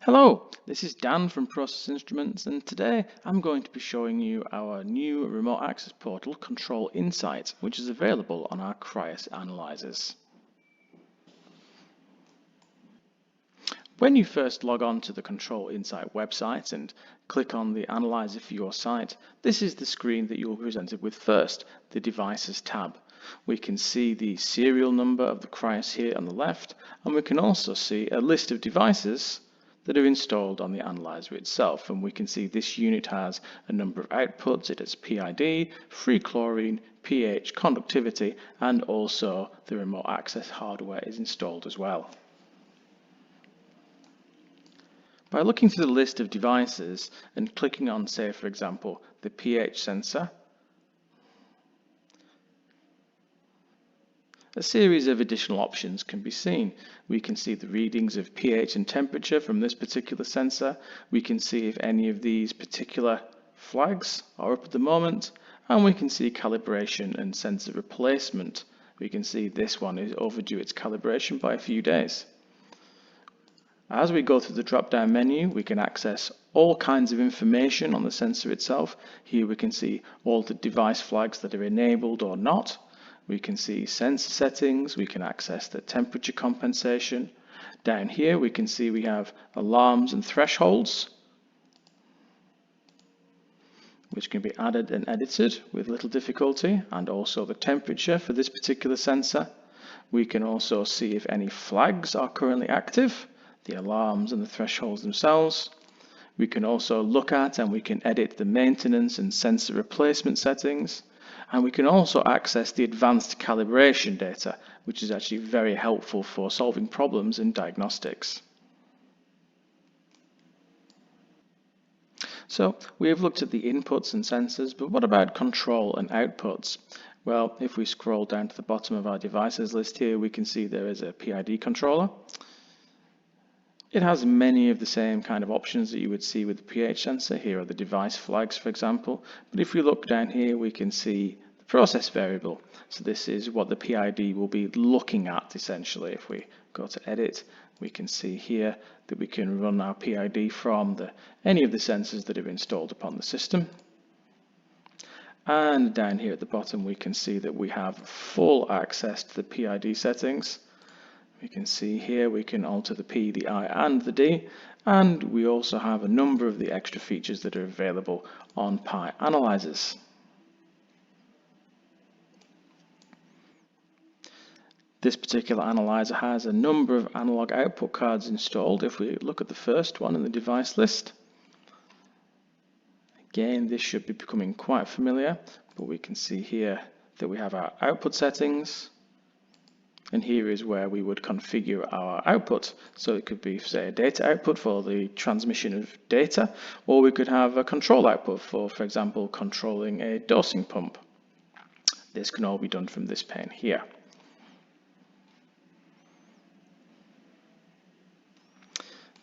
Hello, this is Dan from Process Instruments, and today I'm going to be showing you our new remote access portal, Control InSite, which is available on our CRIUS analyzers. When you first log on to the Control InSite website and click on the analyzer for your site, this is the screen that you will be presented with first, the Devices tab. We can see the serial number of the CRIUS here on the left, and we can also see a list of devices that are installed on the analyzer itself, and we can see this unit has a number of outputs. It has PID, free chlorine, pH, conductivity, and also the remote access hardware is installed as well. By looking through the list of devices and clicking on, say for example, the pH sensor, a series of additional options can be seen. We can see the readings of pH and temperature from this particular sensor. We can see if any of these particular flags are up at the moment, and we can see calibration and sensor replacement. We can see this one is overdue its calibration by a few days. As we go through the drop-down menu, we can access all kinds of information on the sensor itself. Here we can see all the device flags that are enabled or not. We can see sensor settings, we can access the temperature compensation. Down here we can see we have alarms and thresholds, which can be added and edited with little difficulty, and also the temperature for this particular sensor. We can also see if any flags are currently active, the alarms and the thresholds themselves. We can also look at and we can edit the maintenance and sensor replacement settings. And we can also access the advanced calibration data, which is actually very helpful for solving problems in diagnostics. So we have looked at the inputs and sensors, but what about control and outputs? Well, if we scroll down to the bottom of our devices list here, we can see there is a PID controller. It has many of the same kind of options that you would see with the pH sensor. Here are the device flags, for example. But if we look down here, we can see the process variable. So this is what the PID will be looking at, essentially. If we go to edit, we can see here that we can run our PID from any of the sensors that are installed upon the system. And down here at the bottom, we can see that we have full access to the PID settings. We can see here we can alter the P, the I, and the D, and we also have a number of the extra features that are available on Pi analyzers. This particular analyzer has a number of analog output cards installed. If we look at the first one in the device list, again this should be becoming quite familiar, but we can see here that we have our output settings. And here is where we would configure our output. So it could be, say, a data output for the transmission of data, or we could have a control output for example, controlling a dosing pump. This can all be done from this pane here.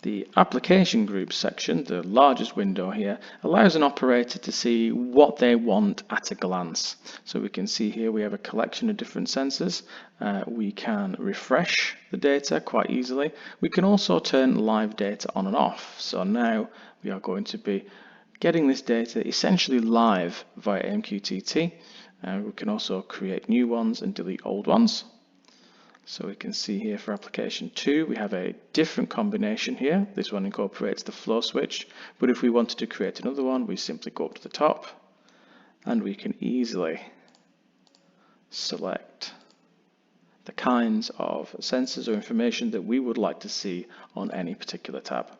The application groups section, the largest window here, allows an operator to see what they want at a glance. So we can see here we have a collection of different sensors. We can refresh the data quite easily. We can also turn live data on and off. So now we are going to be getting this data essentially live via MQTT. We can also create new ones and delete old ones. So we can see here for application 2, we have a different combination here. This one incorporates the flow switch, but if we wanted to create another one, we simply go up to the top and we can easily select the kinds of sensors or information that we would like to see on any particular tab.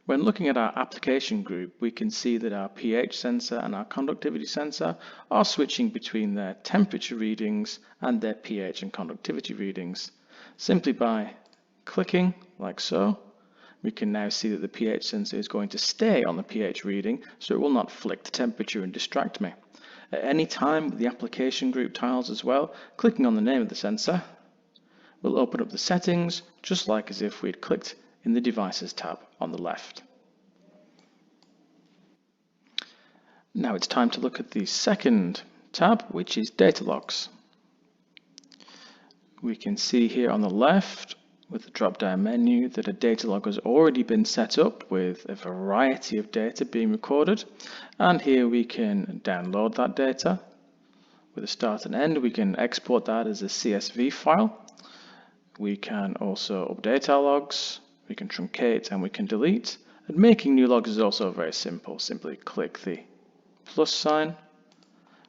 When looking at our application group, we can see that our pH sensor and our conductivity sensor are switching between their temperature readings and their pH and conductivity readings. Simply by clicking like so, we can now see that the pH sensor is going to stay on the pH reading, so it will not flick the temperature and distract me. At any time with the application group tiles as well, clicking on the name of the sensor will open up the settings, just like as if we'd clicked in the Devices tab on the left. Now it's time to look at the second tab, which is Data Logs. We can see here on the left with the drop-down menu that a data log has already been set up with a variety of data being recorded, and here we can download that data with a start and end. We can export that as a CSV file. We can also update our logs, we can truncate and we can delete. And making new logs is also very simple. Simply click the plus sign.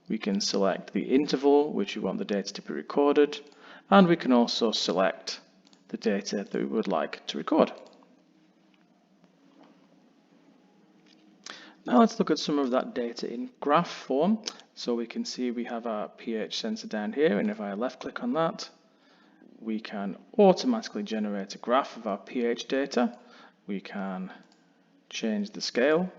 We can select the interval which we want the data to be recorded, and we can also select the data that we would like to record. Now let's look at some of that data in graph form. So we can see we have our pH sensor down here, and if I left click on that, we can automatically generate a graph of our pH data. We can change the scale.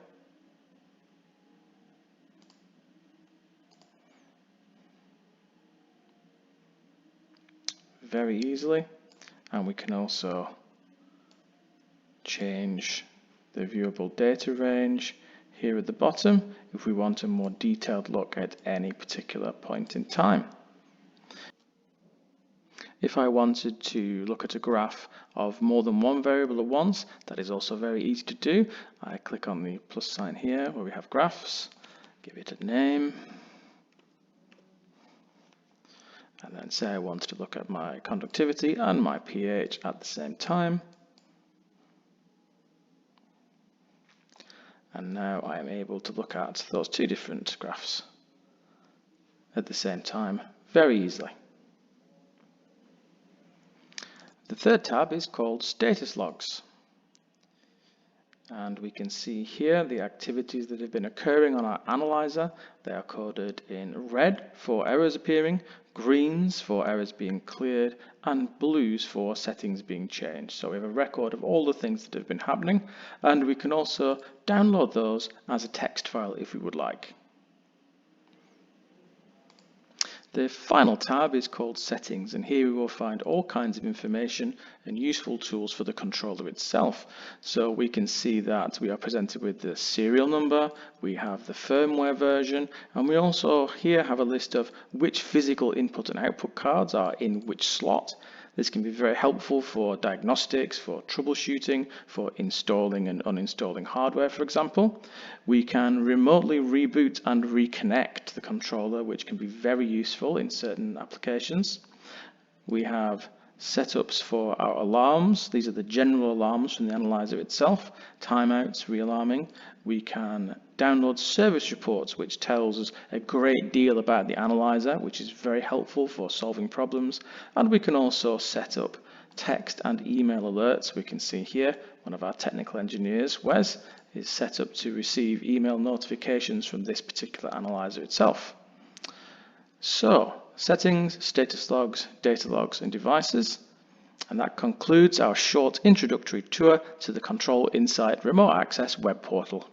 Very easily, and we can also change the viewable data range here at the bottom if we want a more detailed look at any particular point in time. If I wanted to look at a graph of more than one variable at once, that is also very easy to do. I click on the plus sign here where we have graphs, give it a name, and then say I wanted to look at my conductivity and my pH at the same time. And now I am able to look at those two different graphs at the same time very easily. The third tab is called Status Logs. And we can see here the activities that have been occurring on our analyzer. They are coded in red for errors appearing, greens for errors being cleared, and blues for settings being changed. So we have a record of all the things that have been happening, and we can also download those as a text file if we would like. The final tab is called Settings, and here we will find all kinds of information and useful tools for the controller itself. So we can see that we are presented with the serial number, we have the firmware version, and we also here have a list of which physical input and output cards are in which slot. This can be very helpful for diagnostics, for troubleshooting, for installing and uninstalling hardware, for example. We can remotely reboot and reconnect the controller, which can be very useful in certain applications. We have setups for our alarms. These are the general alarms from the analyzer itself, timeouts, realarming. We can download service reports, which tells us a great deal about the analyzer, which is very helpful for solving problems. And we can also set up text and email alerts. We can see here one of our technical engineers, Wes, is set up to receive email notifications from this particular analyzer itself. So, settings, status logs, data logs, and devices. And that concludes our short introductory tour to the Control InSite Remote Access web portal.